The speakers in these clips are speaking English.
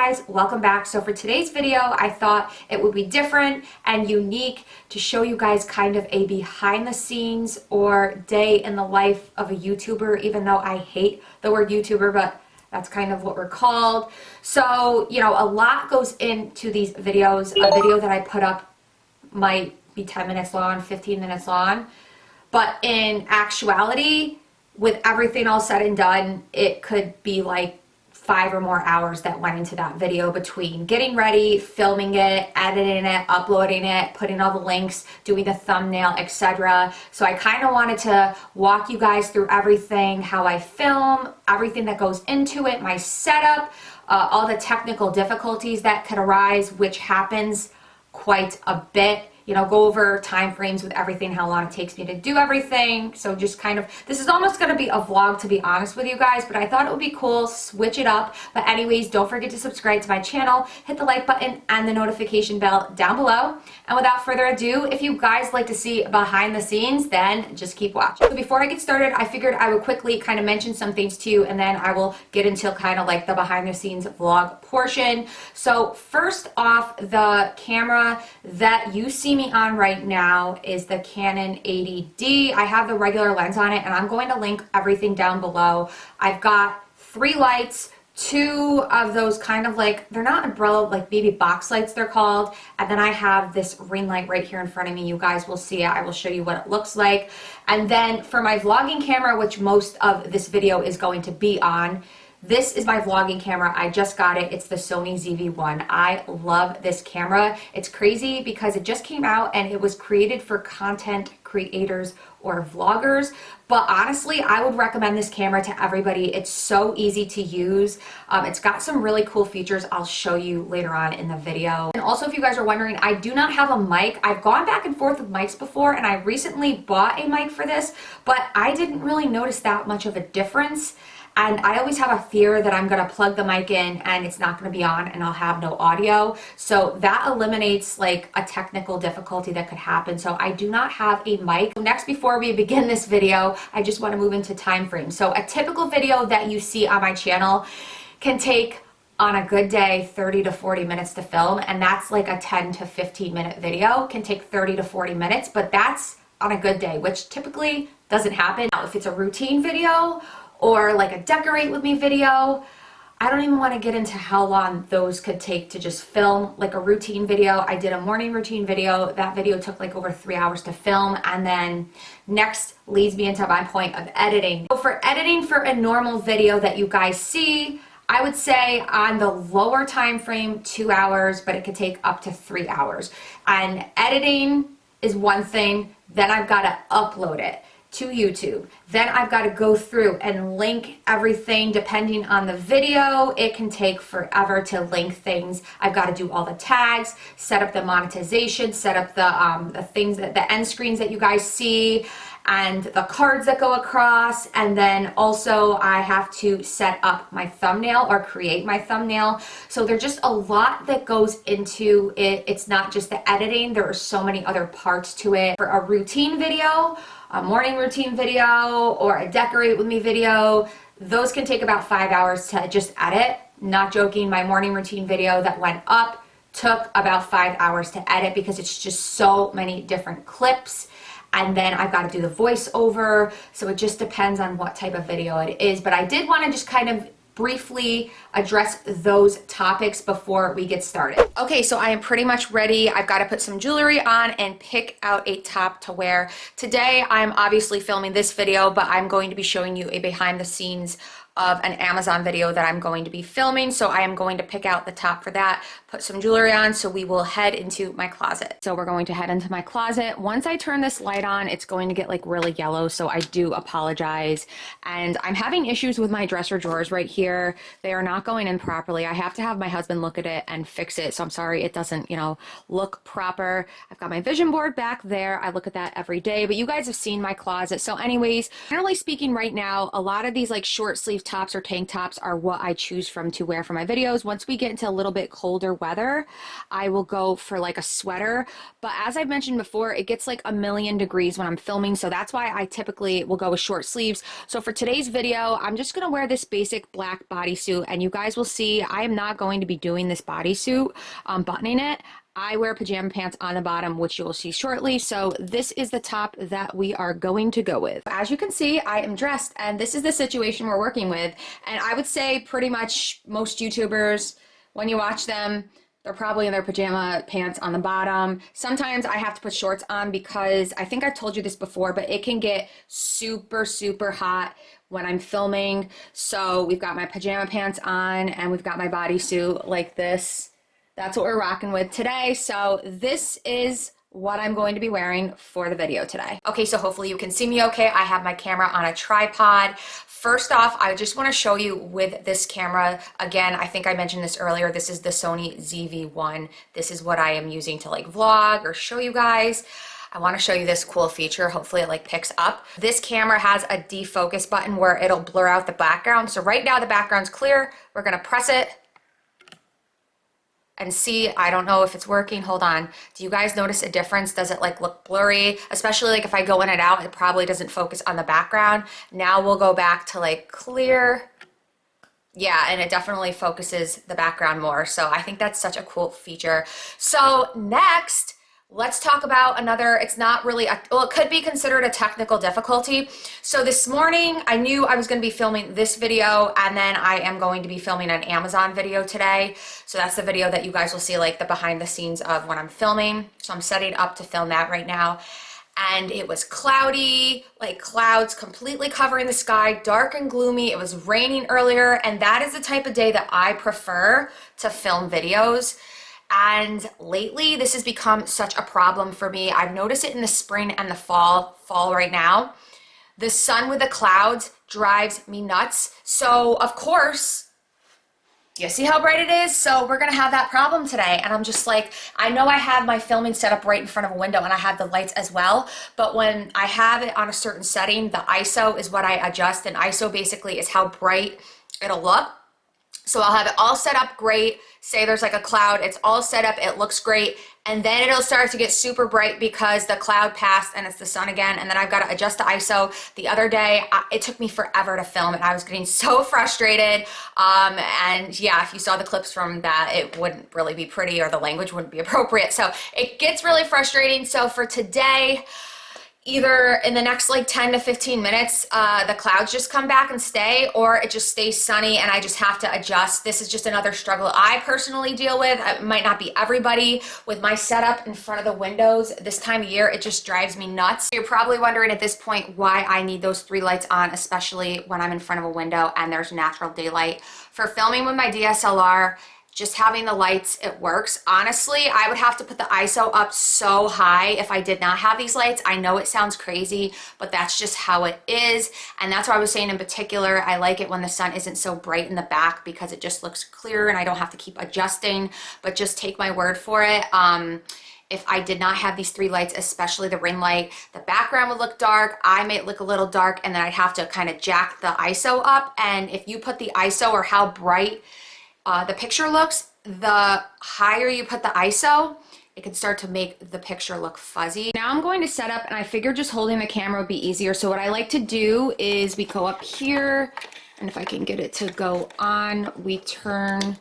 guys, welcome back. So for today's video, I thought it would be different and unique to show you guys kind of a behind the scenes or day in the life of a YouTuber, even though I hate the word YouTuber, but that's kind of what we're called. So, you know, a lot goes into these videos. A video that I put up might be 10 minutes long, 15 minutes long, but in actuality, with everything all said and done, it could be like 5 or more hours that went into that video between getting ready, filming it, editing it, uploading it, putting all the links, doing the thumbnail, etc. So I kind of wanted to walk you guys through everything, how I film, everything that goes into it, my setup, all the technical difficulties that could arise, which happens quite a bit. You know, go over time frames with everything, how long it takes me to do everything. So just kind of, this is almost going to be a vlog, to be honest with you guys, but I thought it would be cool, switch it up. But anyways, don't forget to subscribe to my channel, hit the like button and the notification bell down below. And without further ado, if you guys like to see behind the scenes, then just keep watching. So before I get started, I figured I would quickly kind of mention some things to you, and then I will get into kind of like the behind the scenes vlog portion. So first off, the camera that you see me on right now is the Canon 80D. I have the regular lens on it, and I'm going to link everything down below. I've got 3 lights, 2 of those kind of like, they're not umbrella, like maybe box lights they're called, and then I have this ring light right here in front of me. You guys will see it. I will show you what it looks like. And then for my vlogging camera, which most of this video is going to be on, this is my vlogging camera. I just got it. It's the Sony ZV-1. I love this camera. It's crazy because it just came out and it was created for content creators or vloggers. But honestly, I would recommend this camera to everybody. It's so easy to use. It's got some really cool features I'll show you later on in the video. And also, if you guys are wondering, I do not have a mic. I've gone back and forth with mics before, and I recently bought a mic for this, but I didn't really notice that much of a difference. And I always have a fear that I'm going to plug the mic in and it's not going to be on and I'll have no audio. So that eliminates like a technical difficulty that could happen. So I do not have a mic. Next, before we begin this video, I just want to move into time frame. So a typical video that you see on my channel can take, on a good day, 30 to 40 minutes to film. And that's like a 10 to 15 minute video. Can take 30 to 40 minutes, but that's on a good day, which typically doesn't happen. Now, if it's a routine video, or like a decorate with me video, I don't even want to get into how long those could take to just film. Like a routine video, I did a morning routine video. That video took like over 3 hours to film, and then next leads me into my point of editing. So for editing for a normal video that you guys see, I would say on the lower time frame, 2 hours, but it could take up to 3 hours. And editing is one thing, then I've got to upload it to YouTube. Then I've got to go through and link everything depending on the video. It can take forever to link things. I've got to do all the tags, set up the monetization, set up the things, that the end screens that you guys see, and the cards that go across. And then also I have to set up my thumbnail or create my thumbnail. So there's just a lot that goes into it. It's not just the editing. There are so many other parts to it. For a routine video, a morning routine video, or a decorate with me video, those can take about 5 hours to just edit. Not joking, my morning routine video that went up took about 5 hours to edit because it's just so many different clips. And then I've got to do the voiceover. So it just depends on what type of video it is. But I did want to just kind of briefly address those topics before we get started. Okay, so I am pretty much ready. I've got to put some jewelry on and pick out a top to wear. Today, I'm obviously filming this video, but I'm going to be showing you a behind the scenes of an Amazon video that I'm going to be filming. So I am going to pick out the top for that, put some jewelry on, so we will head into my closet. So we're going to head into my closet. Once I turn this light on, it's going to get like really yellow, so I do apologize. And I'm having issues with my dresser drawers right here. They are not going in properly. I have to have my husband look at it and fix it. So I'm sorry it doesn't, you know, look proper. I've got my vision board back there. I look at that every day, but you guys have seen my closet. So anyways, generally speaking right now, a lot of these like short sleeve sleeve tops or tank tops are what I choose from to wear for my videos. Once we get into a little bit colder weather, I will go for like a sweater. But as I've mentioned before, it gets like a million degrees when I'm filming, so that's why I typically will go with short sleeves. So for today's video, I'm just gonna wear this basic black bodysuit, and you guys will see I am not going to be doing this bodysuit, buttoning it. I wear pajama pants on the bottom, which you will see shortly. So this is the top that we are going to go with. As you can see, I am dressed, and this is the situation we're working with. And I would say pretty much most YouTubers, when you watch them, they're probably in their pajama pants on the bottom. Sometimes I have to put shorts on because I think I've told you this before, but it can get super, super hot when I'm filming. So we've got my pajama pants on and we've got my bodysuit like this. That's what we're rocking with today. So this is what I'm going to be wearing for the video today. Okay, so hopefully you can see me okay. I have my camera on a tripod. First off, I just want to show you with this camera, again, I think I mentioned this earlier, this is the Sony ZV-1. This is what I am using to like vlog or show you guys. I want to show you this cool feature. Hopefully it like picks up. This camera has a defocus button where it'll blur out the background. So right now the background's clear. We're going to press it and see. I don't know if it's working. Hold on. Do you guys notice a difference? Does it like look blurry? Especially like if I go in and out, it probably doesn't focus on the background. Now we'll go back to like clear. Yeah, and it definitely focuses the background more. So I think that's such a cool feature. So next, let's talk about another, it's not really, well, it could be considered a technical difficulty. So this morning, I knew I was going to be filming this video, and then I am going to be filming an Amazon video today. So that's the video that you guys will see, like the behind the scenes of when I'm filming. So I'm setting up to film that right now. And it was cloudy, like clouds completely covering the sky, dark and gloomy. It was raining earlier, and that is the type of day that I prefer to film videos. And lately, this has become such a problem for me. I've noticed it in the spring and the fall right now. The sun with the clouds drives me nuts. So, of course, you see how bright it is? So we're gonna have that problem today. And I'm just like, I know I have my filming set up right in front of a window and I have the lights as well, but when I have it on a certain setting, the ISO is what I adjust, and ISO basically is how bright it'll look. So I'll have it all set up great. Say there's like a cloud, it's all set up, it looks great, and then it'll start to get super bright because the cloud passed and it's the sun again, and then I've got to adjust the ISO. The other day, it took me forever to film, and I was getting so frustrated. And yeah, if you saw the clips from that, it wouldn't really be pretty, or the language wouldn't be appropriate. So it gets really frustrating. So for today, either in the next like 10 to 15 minutes, the clouds just come back and stay, or it just stays sunny and I just have to adjust. This is just another struggle I personally deal with. It might not be everybody. With my setup in front of the windows this time of year, it just drives me nuts. You're probably wondering at this point why I need those 3 lights on, especially when I'm in front of a window and there's natural daylight. For filming with my DSLR, just having the lights, it works. Honestly, I would have to put the ISO up so high if I did not have these lights. I know it sounds crazy, but that's just how it is. And that's why I was saying in particular, I like it when the sun isn't so bright in the back because it just looks clearer and I don't have to keep adjusting, but just take my word for it. If I did not have these 3 lights, especially the ring light, the background would look dark, I may look a little dark, and then I'd have to kind of jack the ISO up. And if you put the ISO or how bright the picture looks, the higher you put the ISO, it can start to make the picture look fuzzy. Now I'm going to set up, and I figured just holding the camera would be easier. So what I like to do is we go up here, and if I can get it to go on, we turn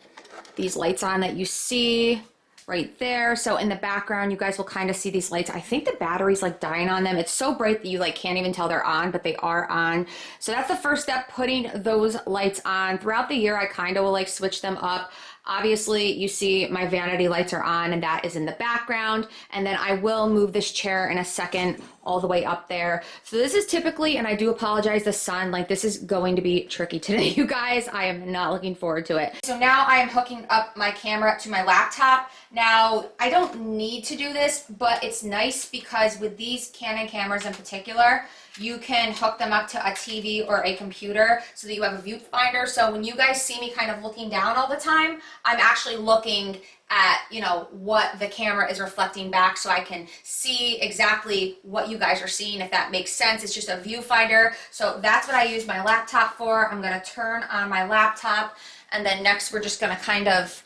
these lights on that you see right there. So in the background, you guys will kind of see these lights. I think the battery's like dying on them. It's so bright that you like can't even tell they're on, but they are on. So that's the first step, putting those lights on. Throughout the year, I kind of will like switch them up. Obviously, you see my vanity lights are on, and that is in the background. And then I will move this chair in a second all the way up there. So this is typically, and I do apologize, the sun, like this is going to be tricky today, you guys. I am not looking forward to it. So now I am hooking up my camera to my laptop. Now, I don't need to do this, but it's nice because with these Canon cameras in particular, you can hook them up to a TV or a computer so that you have a viewfinder. So when you guys see me kind of looking down all the time, I'm actually looking at, you know, what the camera is reflecting back, so I can see exactly what you guys are seeing, if that makes sense. It's just a viewfinder. So that's what I use my laptop for. I'm gonna turn on my laptop, and then next we're just gonna kind of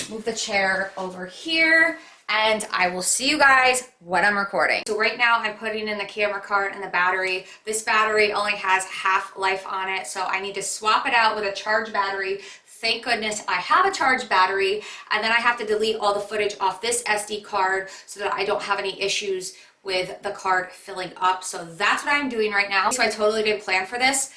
move the chair over here, and I will see you guys when I'm recording. So right now I'm putting in the camera card and the battery. This battery only has half life on it, so I need to swap it out with a charged battery. Thank goodness I have a charged battery, and then I have to delete all the footage off this SD card so that I don't have any issues with the card filling up. So that's what I'm doing right now. So I totally didn't plan for this.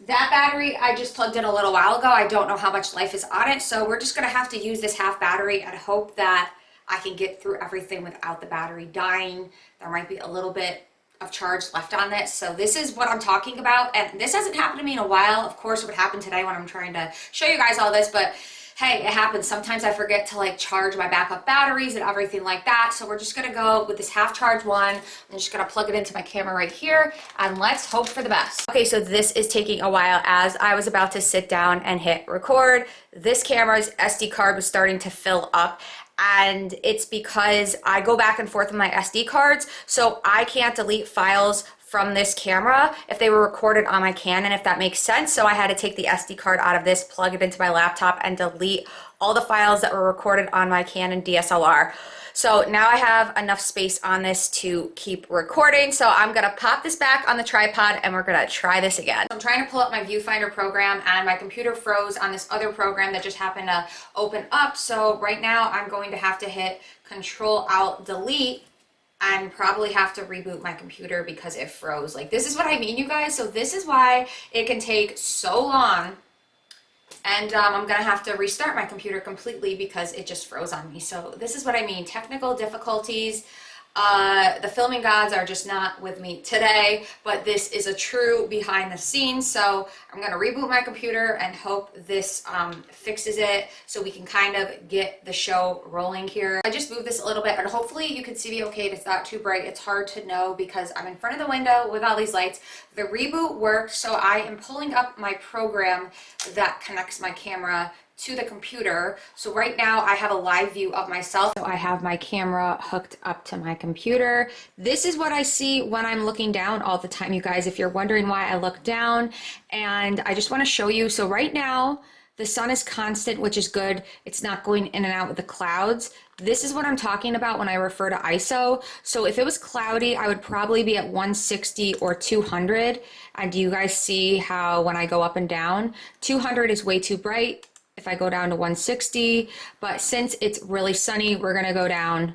That battery I just plugged in a little while ago. I don't know how much life is on it, so we're just gonna have to use this half battery and hope that I can get through everything without the battery dying. There might be a little bit of charge left on this. So this is what I'm talking about, and this hasn't happened to me in a while. Of course it would happen today when I'm trying to show you guys all this, but hey, it happens. Sometimes I forget to like charge my backup batteries and everything like that. So we're just gonna go with this half charged one. I'm just gonna plug it into my camera right here, and let's hope for the best. Okay, so this is taking a while. As I was about to sit down and hit record, this camera's SD card was starting to fill up, and it's because I go back and forth with my SD cards, so I can't delete files from this camera if they were recorded on my Canon, if that makes sense. So I had to take the SD card out of this, plug it into my laptop, and delete all the files that were recorded on my Canon DSLR. So now I have enough space on this to keep recording. So I'm gonna pop this back on the tripod and we're gonna try this again. I'm trying to pull up my viewfinder program, and my computer froze on this other program that just happened to open up. So right now I'm going to have to hit Control-Alt-Delete and probably have to reboot my computer because it froze. Like, this is what I mean, you guys. So this is why it can take so long. And I'm gonna have to restart my computer completely because it just froze on me. So this is what I mean, technical difficulties. The filming gods are just not with me today, but this is a true behind the scenes. So I'm gonna reboot my computer and hope this fixes it so we can kind of get the show rolling here. I just moved this a little bit, and hopefully you can see me okay. It's not too bright. It's hard to know because I'm in front of the window with all these lights. The reboot worked, so I am pulling up my program that connects my camera to the computer. So right now I have a live view of myself. So I have my camera hooked up to my computer. This is what I see when I'm looking down all the time, you guys, if you're wondering why I look down. And I just want to show you. So right now the sun is constant, which is good. It's not going in and out with the clouds. This is what I'm talking about when I refer to ISO. So if it was cloudy, I would probably be at 160 or 200. And do you guys see how when I go up and down, 200 is way too bright if I go down to 160, but since it's really sunny, we're gonna go down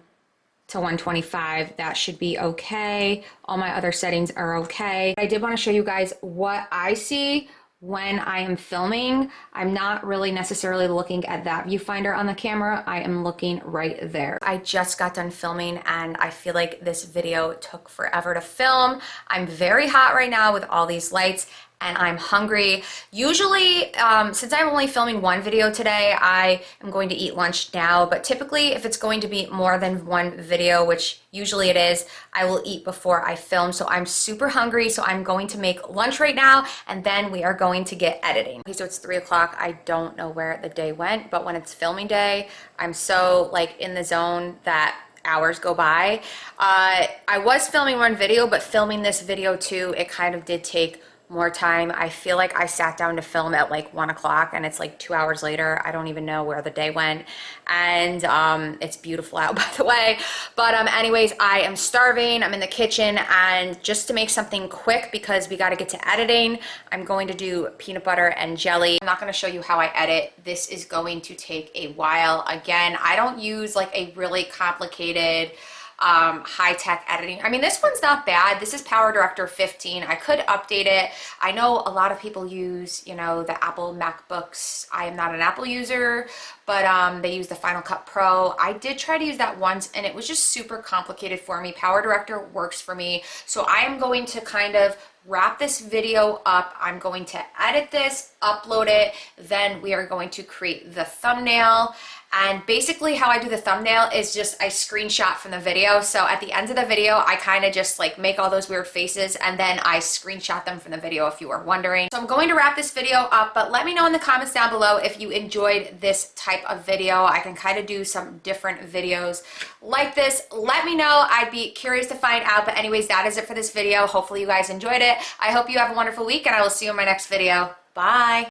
to 125. That should be okay. All my other settings are okay. I did wanna show you guys what I see when I am filming. I'm not really necessarily looking at that viewfinder on the camera. I am looking right there. I just got done filming and I feel like this video took forever to film. I'm very hot right now with all these lights, and I'm hungry. Usually, since I'm only filming one video today, I am going to eat lunch now, but typically if it's going to be more than one video, which usually it is, I will eat before I film. So I'm super hungry, so I'm going to make lunch right now, and then we are going to get editing. Okay, so it's 3 o'clock. I don't know where the day went, but when it's filming day, I'm so like in the zone that hours go by. I was filming one video, but filming this video too, it kind of did take more time. I feel like I sat down to film at like 1 o'clock and it's like 2 hours later. I don't even know where the day went, and it's beautiful out, by the way. But anyways, I am starving. I'm in the kitchen, and just to make something quick because we got to get to editing, I'm going to do peanut butter and jelly. I'm not going to show you how I edit. This is going to take a while. Again, I don't use like a really complicated high-tech editing. I mean, this one's not bad. This is Power Director 15. I could update it. I know a lot of people use, you know, the Apple MacBooks. I am not an Apple user, but they use the Final Cut Pro. I did try to use that once, and it was just super complicated for me. Power Director works for me. So I am going to kind of wrap this video up. I'm going to edit this, upload it, then we are going to create the thumbnail. And basically how I do the thumbnail is just I screenshot from the video. So at the end of the video, I kind of just like make all those weird faces and then I screenshot them from the video if you were wondering. So I'm going to wrap this video up, but let me know in the comments down below if you enjoyed this type of video. I can kind of do some different videos like this. Let me know. I'd be curious to find out. But anyways, that is it for this video. Hopefully you guys enjoyed it. I hope you have a wonderful week and I will see you in my next video. Bye.